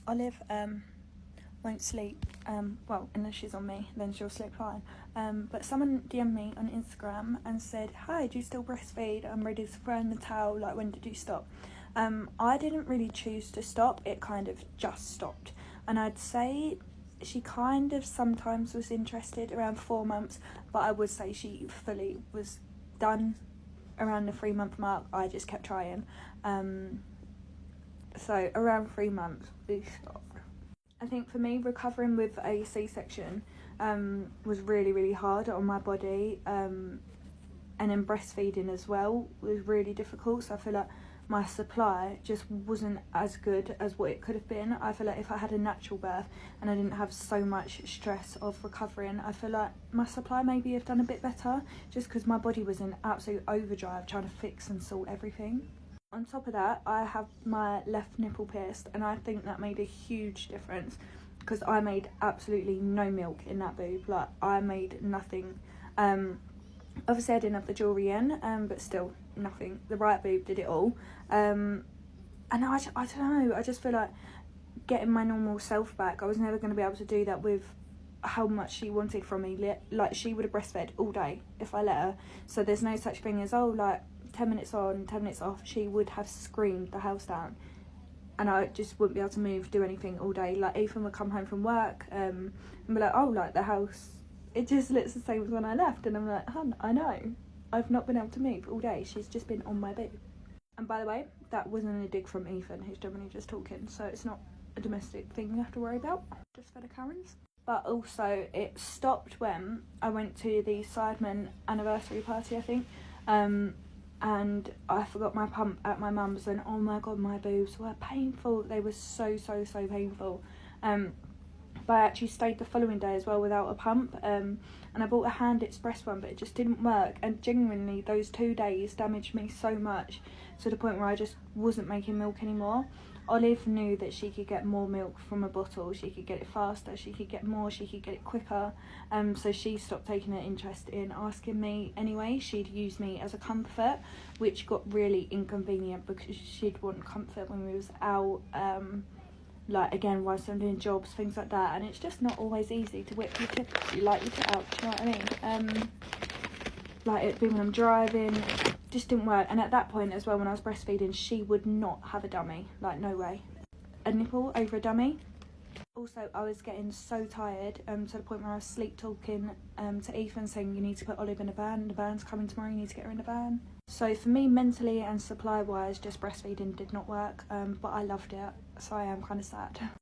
Olive won't sleep, well, unless she's on me, then she'll sleep fine. But someone DM'd me on Instagram and said, hi, do you still breastfeed? I'm ready to throw in the towel, like, when did you stop? I didn't really choose to stop, it kind of just stopped. And I'd say she kind of sometimes was interested around 4 months, but I would say she fully was done around the 3-month mark. I just kept trying. So around 3 months, we stopped. I think for me, recovering with a C-section was really, really hard on my body, and then breastfeeding as well was really difficult. So I feel like my supply just wasn't as good as what it could have been. I feel like if I had a natural birth and I didn't have so much stress of recovering, I feel like my supply maybe have done a bit better, just because my body was in absolute overdrive trying to fix and sort everything. On top of that, I have my left nipple pierced, and I think that made a huge difference because I made absolutely no milk in that boob. Like, I made nothing. Obviously I didn't have the jewellery in, but still nothing. The right boob did it all. And I don't know, I just feel like getting my normal self back, I was never going to be able to do that with how much she wanted from me. Like, she would have breastfed all day if I let her. So there's no such thing as, oh, like, 10 minutes on, 10 minutes off. She would have screamed the house down. And I just wouldn't be able to move, do anything all day. Like, Ethan would come home from work and be like, oh, like, the house, it just looks the same as when I left. And I'm like, hun, I know. I've not been able to move all day. She's just been on my boob. And by the way, that wasn't a dig from Ethan. He's generally just talking. So it's not a domestic thing you have to worry about. Just for the Karens. But also, it stopped when I went to the Sidemen anniversary party, I think. And I forgot my pump at my mum's, and oh my god, my boobs were painful. They were so painful. But I actually stayed the following day as well without a pump, and I bought a hand express one, but it just didn't work. And genuinely, those 2 days damaged me so much to the point where I just wasn't making milk anymore. Olive knew that she could get more milk from a bottle. She could get it faster, she could get more, she could get it quicker. So she stopped taking an interest in asking me anyway. She'd use me as a comfort, which got really inconvenient because she'd want comfort when we was out, like, again, whilst I'm doing jobs, things like that. And it's just not always easy to whip your tit out, do you know what I mean? Like, it'd be when I'm driving, it just didn't work. And at that point as well, when I was breastfeeding, she would not have a dummy. Like, no way. A nipple over a dummy. Also, I was getting so tired, to the point where I was sleep talking to Ethan, saying, you need to put Olive in a van, the van's coming tomorrow, you need to get her in a van. So for me, mentally and supply wise, just breastfeeding did not work, but I loved it, so I am kind of sad.